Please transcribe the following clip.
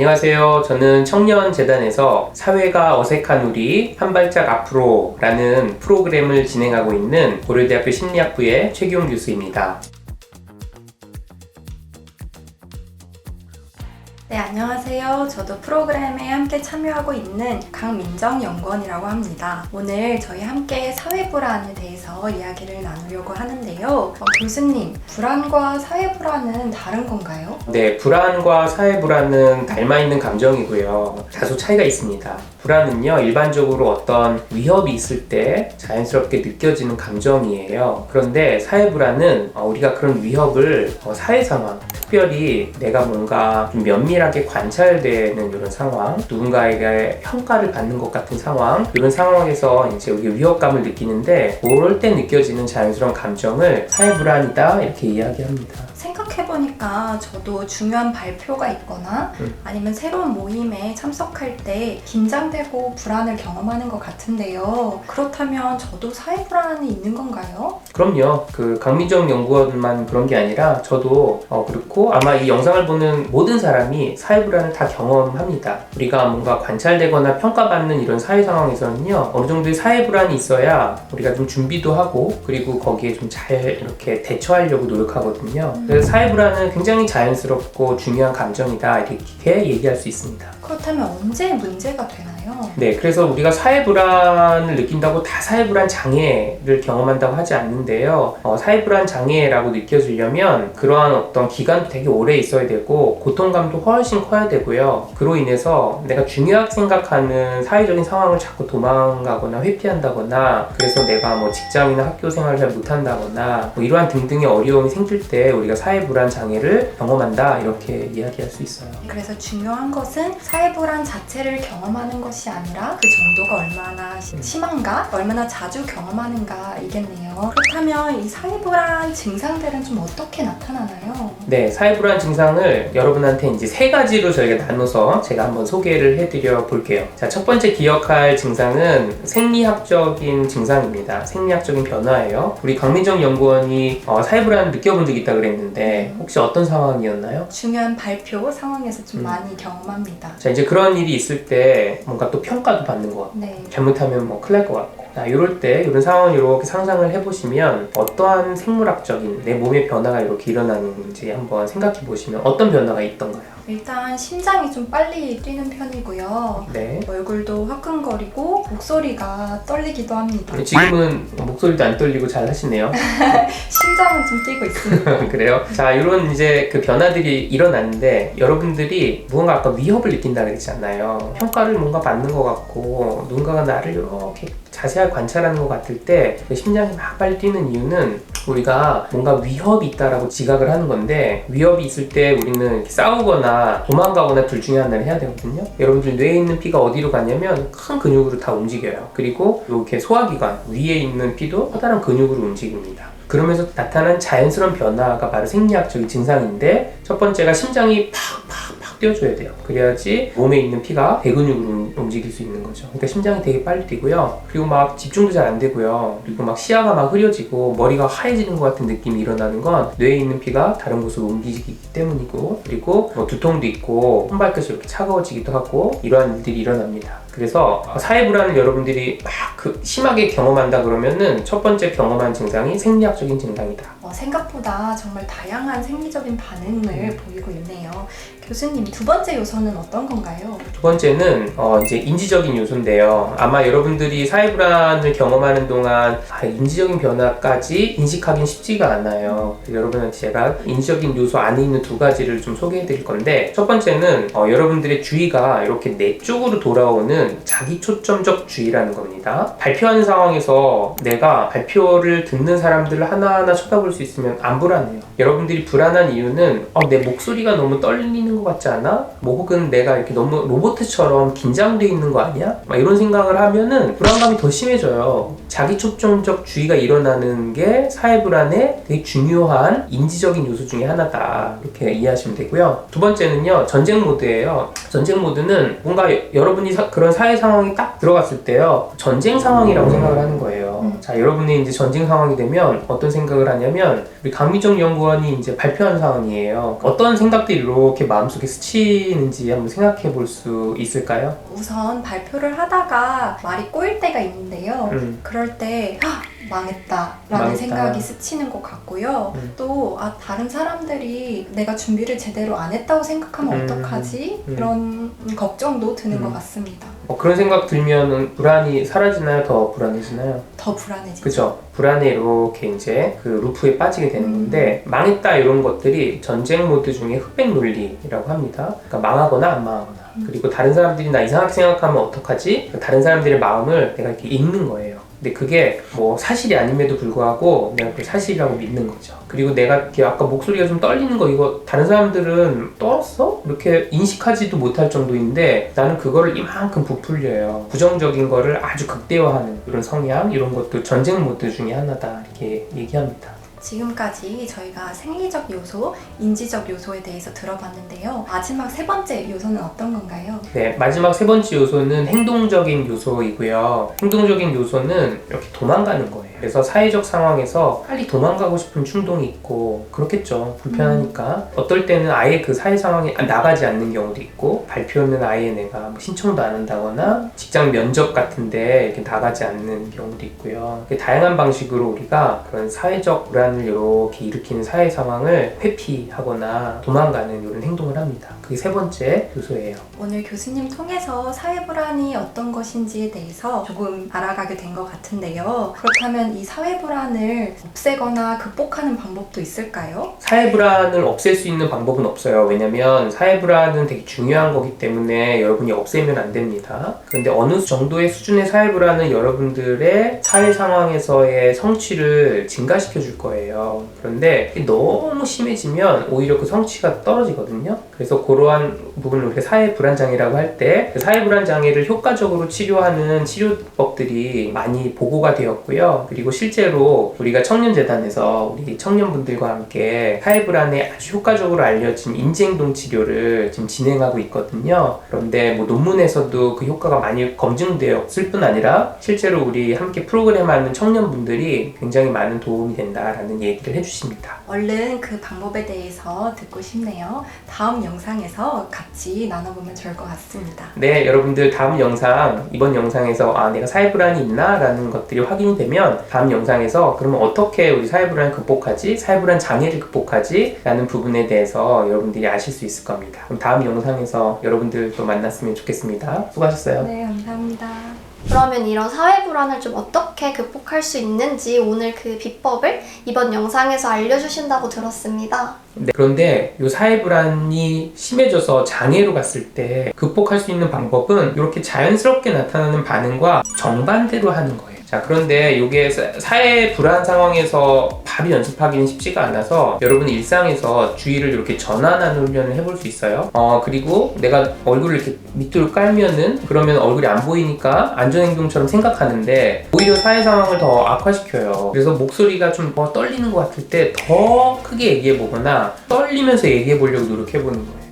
안녕하세요. 저는 청년재단에서 사회가 어색한 우리 한 발짝 앞으로 라는 프로그램을 진행하고 있는 고려대학교 심리학부의 최기용 교수입니다. 네, 안녕하세요. 저도 프로그램에 함께 참여하고 있는 강민정 연구원이라고 합니다. 오늘 저희 함께 사회불안에 대해서 이야기를 나누려고 하는데요. 교수님, 불안과 사회불안은 다른 건가요? 네, 불안과 사회불안은 닮아있는 감정이고요. 다소 차이가 있습니다. 불안은요, 일반적으로 어떤 위협이 있을 때 자연스럽게 느껴지는 감정이에요. 그런데 사회불안은 우리가 그런 위협을 사회 상황, 특별히 내가 뭔가 좀 면밀하게 관찰되는 이런 상황, 누군가에게 평가를 받는 것 같은 상황, 이런 상황에서 이제 우리가 위협감을 느끼는데 그럴 때 느껴지는 자연스러운 감정을 사회불안이다 이렇게 이야기합니다. 생각해보니까 저도 중요한 발표가 있거나 아니면 새로운 모임에 참석할 때 긴장되고 불안을 경험하는 것 같은데요. 그렇다면 저도 사회불안이 있는 건가요? 그럼요. 강민정 연구원만 그런 게 아니라 저도 그렇고 아마 이 영상을 보는 모든 사람이 사회불안을 다 경험합니다. 우리가 뭔가 관찰되거나 평가받는 이런 사회 상황에서는요, 어느 정도의 사회불안이 있어야 우리가 좀 준비도 하고 그리고 거기에 좀 잘 이렇게 대처하려고 노력하거든요. 그래서 사회불안은 굉장히 자연스럽고 중요한 감정이다 이렇게 얘기할 수 있습니다. 그렇다면 언제 문제가 되나요? 네, 그래서 우리가 사회불안을 느낀다고 다 사회불안 장애를 경험한다고 하지 않는데요. 사회불안 장애라고 느껴지려면 그러한 어떤 기간도 되게 오래 있어야 되고 고통감도 훨씬 커야 되고요. 그로 인해서 내가 중요하게 생각하는 사회적인 상황을 자꾸 도망가거나 회피한다거나, 그래서 내가 뭐 직장이나 학교 생활을 잘 못한다거나 뭐 이러한 등등의 어려움이 생길 때 우리가 사회불안 장애를 경험한다 이렇게 이야기할 수 있어요. 그래서 중요한 것은 사회불안 자체를 경험하는 것이 아니라 그 정도가 얼마나 심한가, 얼마나 자주 경험하는가 이겠네요. 그렇다면 이 사회불안 증상들은 좀 어떻게 나타나나요? 네, 사회불안 증상을 여러분한테 이제 세 가지로 저희가 나눠서 제가 한번 소개를 해드려 볼게요. 자, 첫 번째 기억할 증상은 생리학적인 증상입니다. 생리학적인 변화예요. 우리 강민정 연구원이 사회불안을 느껴본 적이 있다 그랬는데 혹시 어떤 상황이었나요? 중요한 발표 상황에서 좀 많이 경험합니다. 자, 이제 그런 일이 있을 때 뭔가 또 평가도 받는 것 같고 네. 잘못하면 뭐 큰일 날 것 같고, 이럴 때 이런 상황을 이렇게 상상을 해보시면 어떠한 생물학적인 내 몸의 변화가 이렇게 일어나는지 한번 생각해 보시면 어떤 변화가 있던가요? 일단 심장이 좀 빨리 뛰는 편이고요. 네. 얼굴도 화끈거리고 목소리가 떨리기도 합니다. 지금은 목소리도 안 떨리고 잘 하시네요. 심장은 좀 뛰고 있습니다. 그래요? 자, 이런 이제 그 변화들이 일어나는데 여러분들이 무언가 아까 위협을 느낀다 그랬잖아요. 평가를 뭔가 받는 것 같고 누군가가 나를 이렇게 자세하게 관찰하는 것 같을 때 심장이 막 빨리 뛰는 이유는 우리가 뭔가 위협이 있다라고 지각을 하는 건데, 위협이 있을 때 우리는 이렇게 싸우거나 도망가거나 둘 중에 하나를 해야 되거든요. 여러분들 뇌에 있는 피가 어디로 가냐면 큰 근육으로 다 움직여요. 그리고 이렇게 소화기관 위에 있는 피도 커다란 근육으로 움직입니다. 그러면서 나타난 자연스러운 변화가 바로 생리학적인 증상인데, 첫 번째가 심장이 팍팍팍 뛰어줘야 돼요. 그래야지 몸에 있는 피가 대근육으로 움직일 수 있는 거죠. 그러니까 심장이 되게 빨리 뛰고요. 그리고 막 집중도 잘 안 되고요. 그리고 막 시야가 막 흐려지고 머리가 하얘지는 것 같은 느낌이 일어나는 건 뇌에 있는 피가 다른 곳으로 옮기기 때문이고, 그리고 뭐 두통도 있고 손발끝이 이렇게 차가워지기도 하고 이러한 일들이 일어납니다. 그래서 사회불안을 여러분들이 막 심하게 경험한다 그러면은 첫 번째 경험한 증상이 생리학적인 증상이다. 생각보다 정말 다양한 생리적인 반응을 보이고 있네요. 교수님, 두 번째 요소는 어떤 건가요? 두 번째는 이제 인지적인 요소인데요. 아마 여러분들이 사회불안을 경험하는 동안 인지적인 변화까지 인식하기는 쉽지가 않아요. 여러분한테 제가 인지적인 요소 안에 있는 두 가지를 좀 소개해 드릴 건데, 첫 번째는 여러분들의 주의가 이렇게 내 쪽으로 돌아오는 자기 초점적 주의라는 겁니다. 발표하는 상황에서 내가 발표를 듣는 사람들을 하나하나 쳐다볼 수 있으면 안 불안해요. 여러분들이 불안한 이유는 내 목소리가 너무 떨리는 것 같지 않아? 뭐 혹은 내가 이렇게 너무 로봇처럼 긴장돼 있는 거 아니야? 막 이런 생각을 하면은 불안감이 더 심해져요. 자기 초점적 주의가 일어나는 게 사회불안의 되게 중요한 인지적인 요소 중에 하나다 이렇게 이해하시면 되고요. 두 번째는요, 전쟁 모드예요. 전쟁 모드는 뭔가 여러분이 그런 사회 상황이 딱 들어갔을 때요, 전쟁 상황이라고 생각을 하는 거예요. 자, 여러분이 이제 전쟁 상황이 되면 어떤 생각을 하냐면, 우리 강민정 연구원이 이제 발표한 사안이에요. 어떤 생각들이 이렇게 마음속에 스치는지 한번 생각해 볼 수 있을까요? 우선 발표를 하다가 말이 꼬일 때가 있는데요. 그럴 때 망했다라는 생각이 스치는 것 같고요. 또 다른 사람들이 내가 준비를 제대로 안 했다고 생각하면 어떡하지? 이런 걱정도 드는 것 같습니다. 그런 생각 들면 불안이 사라지나요? 더 불안해지나요? 더 불안해지죠. 그죠? 불안에 이렇게 이제 그 루프에 빠지게 되는 건데, 망했다 이런 것들이 전쟁 모드 중에 흑백 논리라고 합니다. 그러니까 망하거나 안 망하거나. 그리고 다른 사람들이 나 이상하게 생각하면 어떡하지? 다른 사람들의 마음을 내가 이렇게 읽는 거예요. 근데 그게 뭐 사실이 아님에도 불구하고 내가 그걸 사실이라고 믿는 거죠. 그리고 내가 이렇게 아까 목소리가 좀 떨리는 거, 이거 다른 사람들은 떨었어? 이렇게 인식하지도 못할 정도인데 나는 그거를 이만큼 부풀려요. 부정적인 거를 아주 극대화하는 이런 성향, 이런 것도 전쟁 모드 중에 하나다 이렇게 얘기합니다. 지금까지 저희가 생리적 요소, 인지적 요소에 대해서 들어봤는데요. 마지막 세 번째 요소는 어떤 건가요? 네, 마지막 세 번째 요소는 행동적인 요소이고요. 행동적인 요소는 이렇게 도망가는 거예요. 그래서 사회적 상황에서 빨리 도망가고 싶은 충동이 있고 그렇겠죠. 불편하니까. 어떨 때는 아예 그 사회 상황에 나가지 않는 경우도 있고, 발표는 아예 내가 신청도 안 한다거나 직장 면접 같은데 이렇게 나가지 않는 경우도 있고요. 다양한 방식으로 우리가 그런 사회적 불안을 이렇게 일으키는 사회 상황을 회피하거나 도망가는 이런 행동을 합니다. 그게 세 번째 요소예요. 오늘 교수님 통해서 사회 불안이 어떤 것인지에 대해서 조금 알아가게 된 것 같은데요. 그렇다면 이 사회 불안을 없애거나 극복하는 방법도 있을까요? 사회 불안을 없앨 수 있는 방법은 없어요. 왜냐면 사회 불안은 되게 중요한 거기 때문에 여러분이 없애면 안 됩니다. 그런데 어느 정도의 수준의 사회 불안은 여러분들의 사회 상황에서의 성취를 증가시켜 줄 거예요. 그런데 너무 심해지면 오히려 그 성취가 떨어지거든요. 그래서 그러한 부분을 우리가 사회 불안 장애라고 할 때, 사회 불안 장애를 효과적으로 치료하는 치료법들이 많이 보고가 되었고요. 그리고 실제로 우리가 청년재단에서 우리 청년분들과 함께 사회 불안에 아주 효과적으로 알려진 인지행동 치료를 지금 진행하고 있거든요. 그런데 뭐 논문에서도 그 효과가 많이 검증되었을 뿐 아니라 실제로 우리 함께 프로그램 하는 청년분들이 굉장히 많은 도움이 된다라는 얘기를 해주십니다. 얼른 그 방법에 대해서 듣고 싶네요. 다음 영상에서 같이 나눠보면 좋을 것 같습니다. 네, 여러분들 다음 영상, 이번 영상에서 내가 사회불안이 있나? 라는 것들이 확인이 되면 다음 영상에서 그러면 어떻게 우리 사회불안을 극복하지? 사회불안 장애를 극복하지? 라는 부분에 대해서 여러분들이 아실 수 있을 겁니다. 그럼 다음 영상에서 여러분들 또 만났으면 좋겠습니다. 수고하셨어요. 네, 감사합니다. 그러면 이런 사회 불안을 좀 어떻게 극복할 수 있는지 오늘 그 비법을 이번 영상에서 알려주신다고 들었습니다. 네, 그런데 이 사회불안이 심해져서 장애로 갔을 때 극복할 수 있는 방법은 이렇게 자연스럽게 나타나는 반응과 정반대로 하는 거예요. 자, 그런데 이게 사회 불안 상황에서 바로 연습하기는 쉽지가 않아서 여러분 일상에서 주의를 이렇게 전환하는 훈련을 해볼 수 있어요. 그리고 내가 얼굴을 이렇게 밑으로 깔면은 그러면 얼굴이 안 보이니까 안전행동처럼 생각하는데 오히려 사회 상황을 더 악화시켜요. 그래서 목소리가 좀 더 떨리는 것 같을 때 더 크게 얘기해 보거나 떨리면서 얘기해 보려고 노력해 보는 거예요.